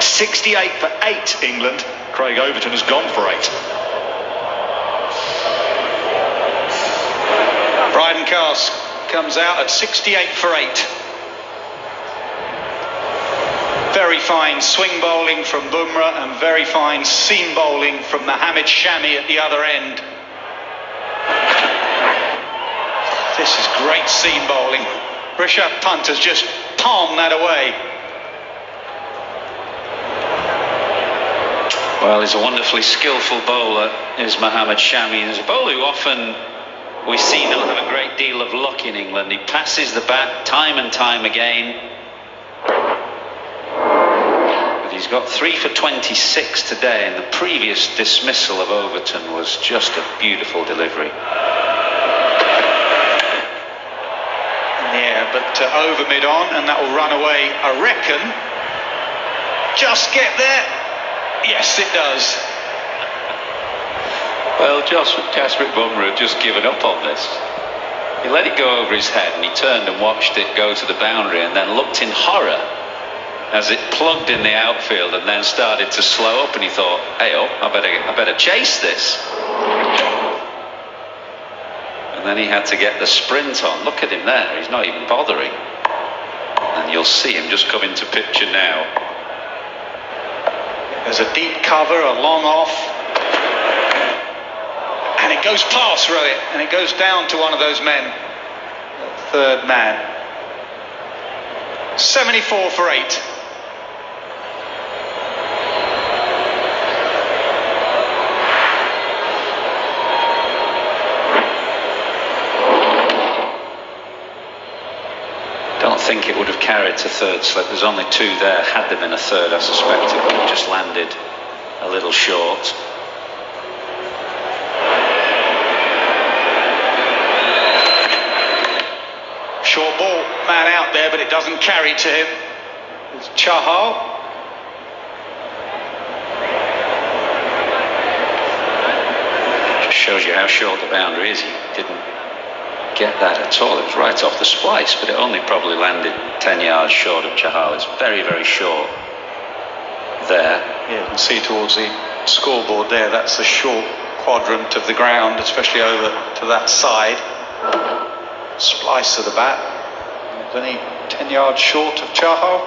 68 for 8, England. Craig Overton has gone for 8. Brydon Cast comes out at 68 for 8. Very fine swing bowling from Bumrah and very fine seam bowling from Mohammad Shami at the other end. This is great seam bowling. Rishabh Pant has just palmed that away. Well, he's a wonderfully skillful bowler, is Mohammad Shami. He's a bowler who often we see not have a great deal of luck in England. He passes the bat time and time again. But he's got 3 for 26 today, and the previous dismissal of Overton was just a beautiful delivery. In the air, but over mid-on, and that will run away, I reckon. Just get there. Yes, it does. Well, Jasprit Bumrah had just given up on this. He let it go over his head and he turned and watched it go to the boundary and then looked in horror as it plugged in the outfield and then started to slow up, and he thought, hey, I better chase this. And then he had to get the sprint on. Look at him there, he's not even bothering. And you'll see him just come into picture now. There's a deep cover, a long off. And it goes past Rohit, and it goes down to one of those men, the third man. 74 for 8. Don't think it would have carried to third slip. There's only 2 there. Had there been a third, I suspect it would have just landed a little short. Short ball, man out there, but it doesn't carry to him. It's Chahal. Just shows you how short the boundary is. He didn't get that at all. It was right off the splice, but it only probably landed 10 yards short of Chahal. It's very, very short there. Yeah, you can see towards the scoreboard there, that's the short quadrant of the ground, especially over to that side. Splice of the bat. It's only 10 yards short of Chahal.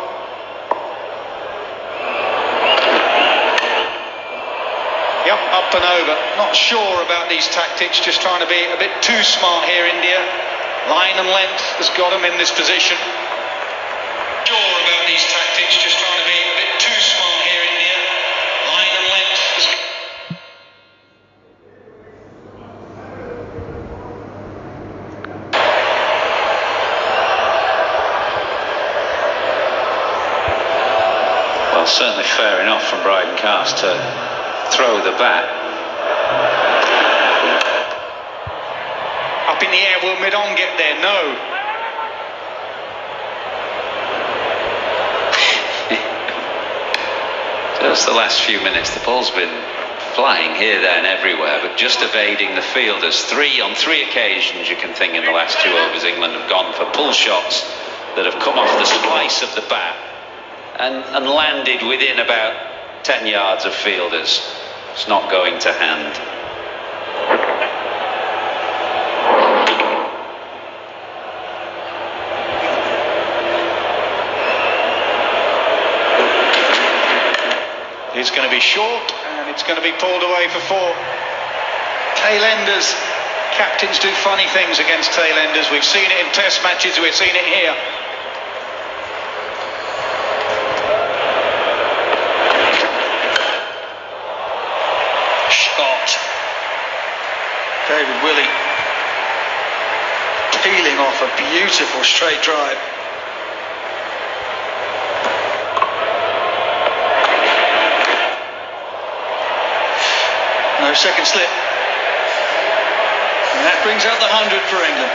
Yep, up and over. Not sure about these tactics, just trying to be a bit too smart here, India. Line and length has got them in this position. Sure about these tactics, just trying to be a bit too smart here, India. Line and length has got... Well, certainly fair enough from Brydon Cast to throw the bat. Up in the air, will mid-on get there? No. Just the last few minutes, the ball's been flying here, there and everywhere, but just evading the fielders. On three occasions you can think in the last 2 overs England have gone for pull shots that have come off the splice of the bat and landed within about 10 yards of fielders. It's not going to hand. It's going to be short, and it's going to be pulled away for 4. Tailenders. Captains do funny things against tailenders. We've seen it in test matches, we've seen it here. Shot. David Willey peeling off a beautiful straight drive. No second slip. And that brings out the 100 for England.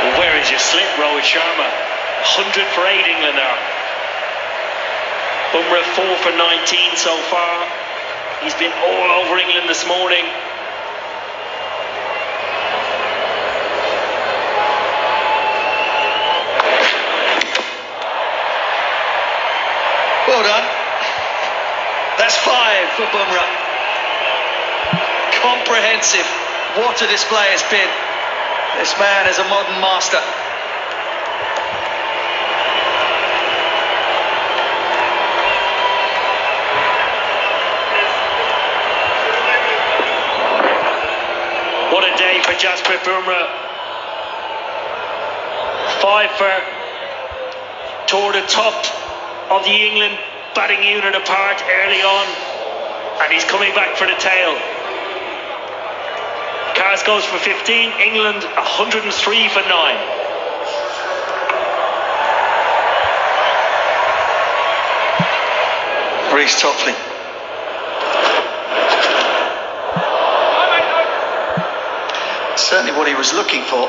Well, where is your slip, Rohit Sharma? 100 for 8 England now. Bumrah 4 for 19 so far. He's been all over England this morning. for Bumrah. Comprehensive. What a display it's been. This man is a modern master. What a day for Jasprit Bumrah. 5 for, tore the top of the England batting unit apart early on, and he's coming back for the tail. Cars goes for 15, England 103 for 9. Reece Topley. Certainly what he was looking for.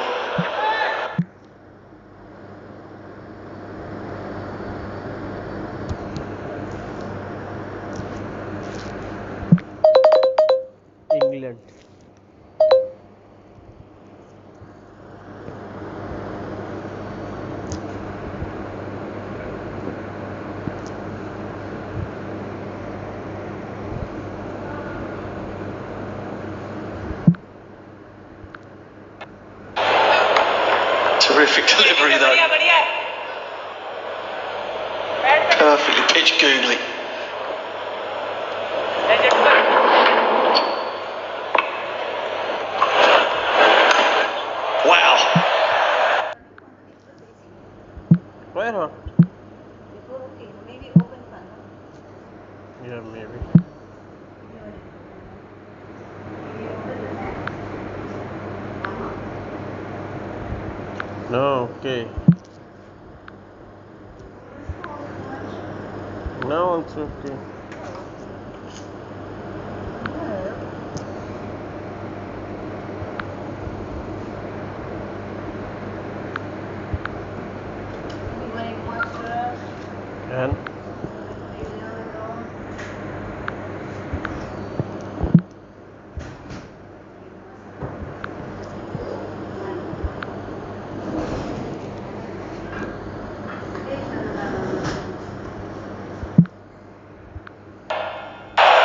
England. Terrific delivery though. Perfectly pitched googly. Wow. Why not? Yeah, maybe. No, okay. No, it's okay. And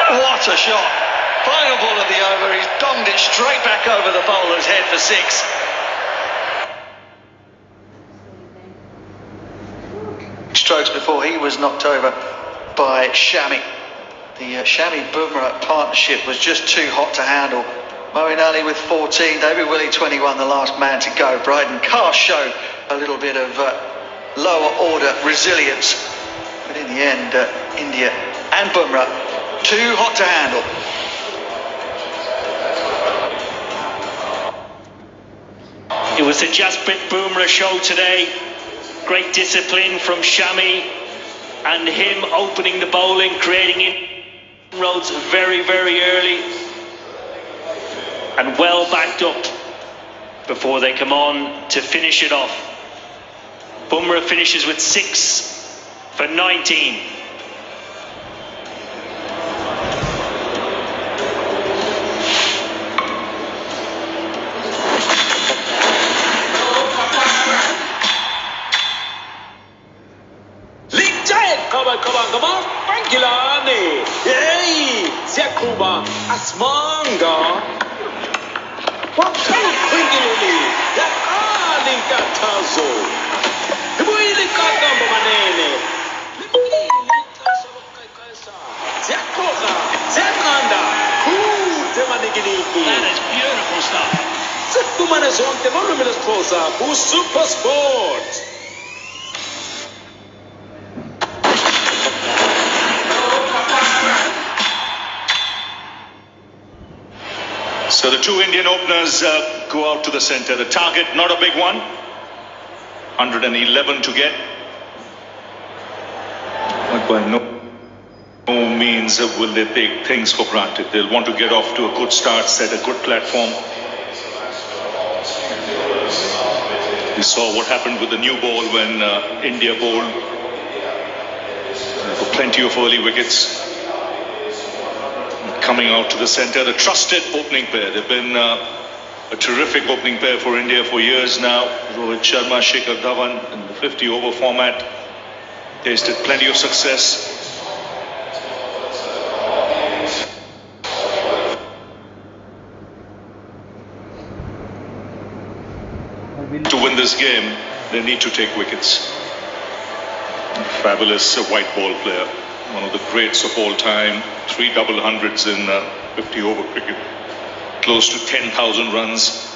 What a shot. Final ball of the over. He's donged it straight back over the bowler's head for 6. Strokes before he was knocked over by Shami. The Shami-Bumrah partnership was just too hot to handle. Moeen Ali with 14, David Willey 21, the last man to go. Brydon Carr showed a little bit of lower order resilience. But in the end, India and Bumrah, too hot to handle. It was the Jasprit Bumrah show today. Great discipline from Shami, and him opening the bowling, creating inroads very, very early, and well backed up before they come on to finish it off. Bumrah finishes with 6 for 19. Kabang Pangilani, hey, Siakuba, Asmanga, Wakalu Pangilani, that Ali Gatazo, the Willy Katamba Manene, Siakoka, Siakanda, Temanigini. That is beautiful stuff. Sekumana Zonte, Voluminous Posa, who Super Sport. So the two Indian openers go out to the centre. The target, not a big one. 111 to get. But by no means will they take things for granted. They'll want to get off to a good start, set a good platform. We saw what happened with the new ball when India bowled. There were plenty of early wickets. Coming out to the centre, the trusted opening pair. They've been a terrific opening pair for India for years now. Rohit Sharma, Shikhar Dhawan in the 50-over format. Tasted plenty of success. this game, they need to take wickets. Fabulous white ball player, one of the greats of all time. 3 double hundreds in 50 over cricket, close to 10,000 runs.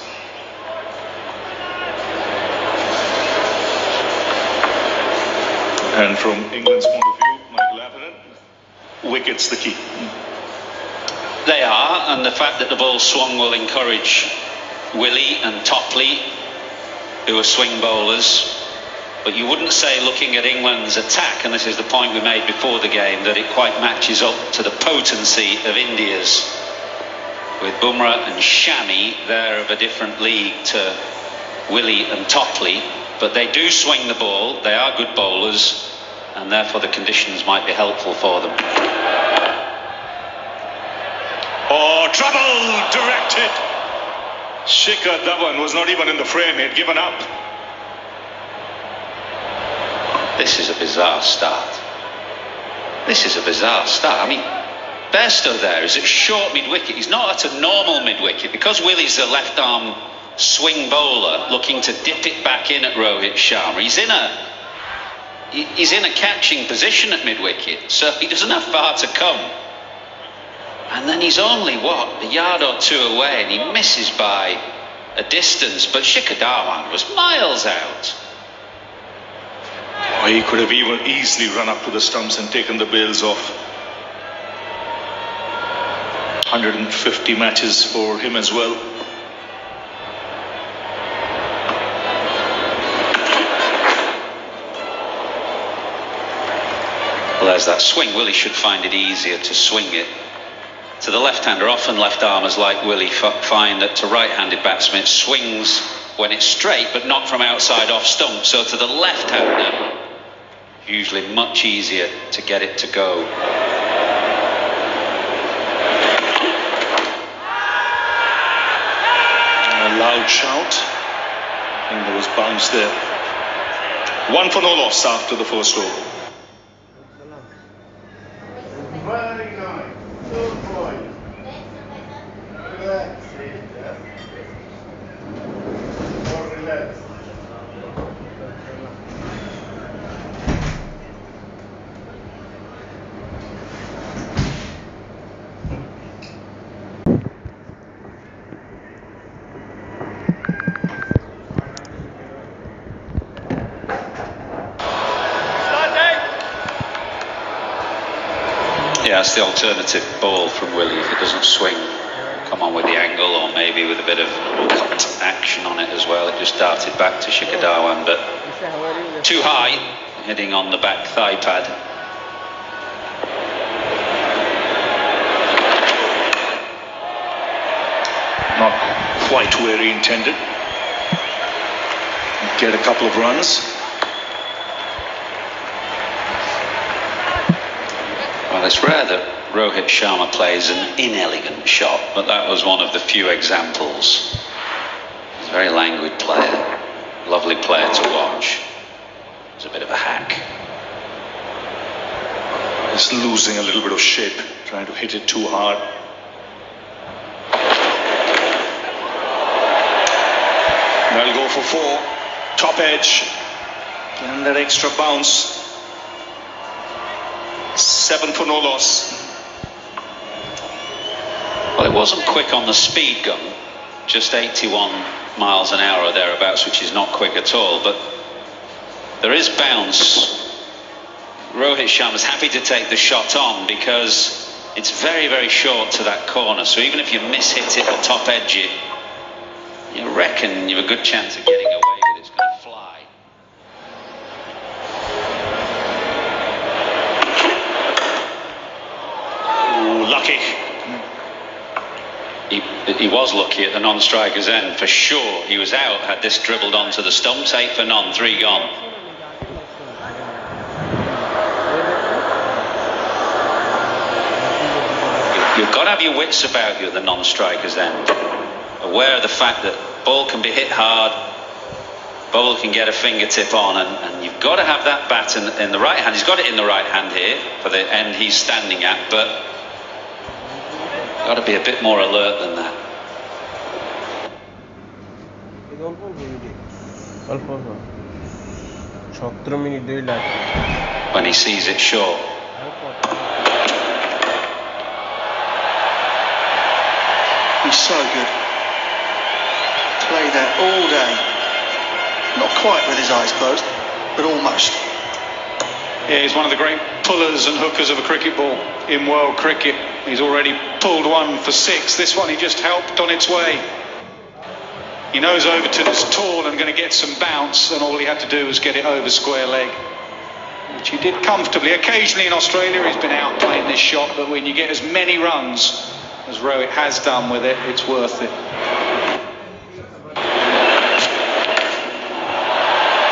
And from England's point of view, Michael Atherton, wickets the key. They are, and the fact that the ball swung will encourage Willey and Topley, who are swing bowlers. But you wouldn't say, looking at England's attack, and this is the point we made before the game, that it quite matches up to the potency of India's. With Bumrah and Shami, they're of a different league to Willey and Topley. But they do swing the ball, they are good bowlers, and therefore the conditions might be helpful for them. Oh, trouble directed. Shikhar Dhawan was not even in the frame, he had given up. This is a bizarre start. This is a bizarre start. I mean, Bairstow there is at short mid-wicket. He's not at a normal mid-wicket. Because Willie's a left-arm swing bowler looking to dip it back in at Rohit Sharma, he's in a catching position at mid-wicket, so he doesn't have far to come. And then he's only, a yard or two away, and he misses by a distance. But Shikhar Dhawan was miles out. Oh, he could have even easily run up to the stumps and taken the bails off. 150 matches for him as well. Well, there's that swing. Willie should find it easier to swing it to the left-hander. Often left-armers like Willie find that to right-handed batsmen it swings when it's straight, but not from outside off stump. So to the left-hander, usually much easier to get it to go. A loud shout. I think there was bounce there. 1 for no loss after the first over. Very nice. Good boy. Relax. More relax. Yeah, that's the alternative ball from Willie. If it doesn't swing, come on with the angle, or maybe with a bit of cut action on it as well. It just darted back to Shikhar Dhawan, but too high, hitting on the back thigh pad. Not quite where he intended. Get a couple of runs. Well, it's rare that Rohit Sharma plays an inelegant shot, but that was one of the few examples. He's a very languid player, lovely player to watch. He's a bit of a hack. He's losing a little bit of shape, trying to hit it too hard. They'll go for 4. Top edge. And that extra bounce. 7 for no loss. Well, it wasn't quick on the speed gun, just 81 miles an hour or thereabouts, which is not quick at all, but there is bounce. Rohit Sharma's happy to take the shot on because it's very, very short to that corner, so even if you miss-hit it or top edge it, you reckon you have a good chance of getting away with it. It's going to fly. Ooh, lucky. He was lucky at the non-striker's end, for sure. He was out had this dribbled onto the stumps. 8 for none, 3 gone. You've got to have your wits about you at the non-striker's end. Aware of the fact that ball can be hit hard, bowler can get a fingertip on, and you've got to have that bat in the right hand. He's got it in the right hand here for the end he's standing at, but got to be a bit more alert than that. Alfonso 17 minutes 2 lakh. When he sees it short. He's so good. Play that all day. Not quite with his eyes closed, but almost. Yeah, he's one of the great pullers and hookers of a cricket ball in world cricket. He's already pulled one for 6. This one he just helped on its way. He knows Overton's tall and going to get some bounce, and all he had to do was get it over square leg, which he did comfortably. Occasionally in Australia he's been out playing this shot, but when you get as many runs as Rohit has done with it, it's worth it.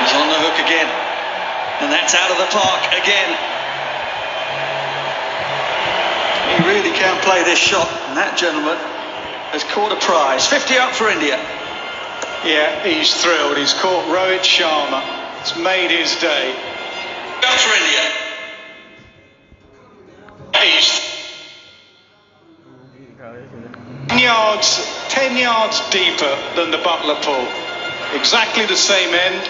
He's on the hook again, and that's out of the park again. He really can play this shot, and that gentleman has caught a prize. 50 up for India. Yeah, he's thrilled. He's caught Rohit Sharma. It's made his day. Up for India. He's 10 yards deeper than the Butler pull. Exactly the same end,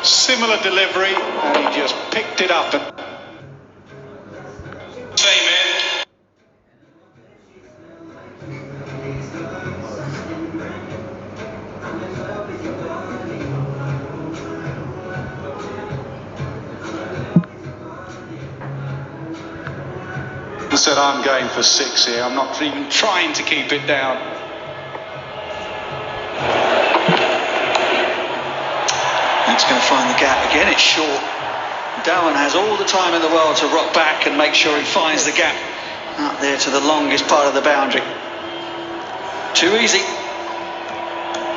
similar delivery, and he just picked it up. Same end. I said I'm going for 6 here. I'm not even trying to keep it down. That's going to find the gap again. It's short. Dhawan has all the time in the world to rock back and make sure he finds the gap out there to the longest part of the boundary. Too easy.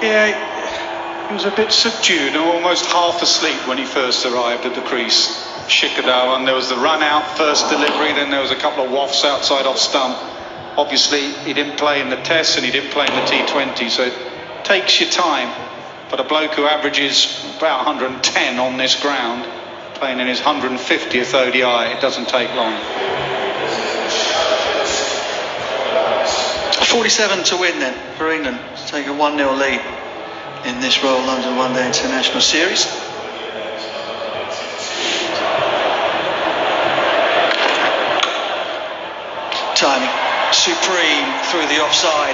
Yeah, he was a bit subdued and almost half asleep when he first arrived at the crease. Shikhar Dhawan, there was the run out, first delivery, then there was a couple of wafts outside off stump. Obviously he didn't play in the tests and he didn't play in the T20, so it takes your time. But a bloke who averages about 110 on this ground, playing in his 150th ODI, it doesn't take long. 47 to win then for England to take a 1-0 lead in this Royal London One Day International Series. Timing supreme through the offside.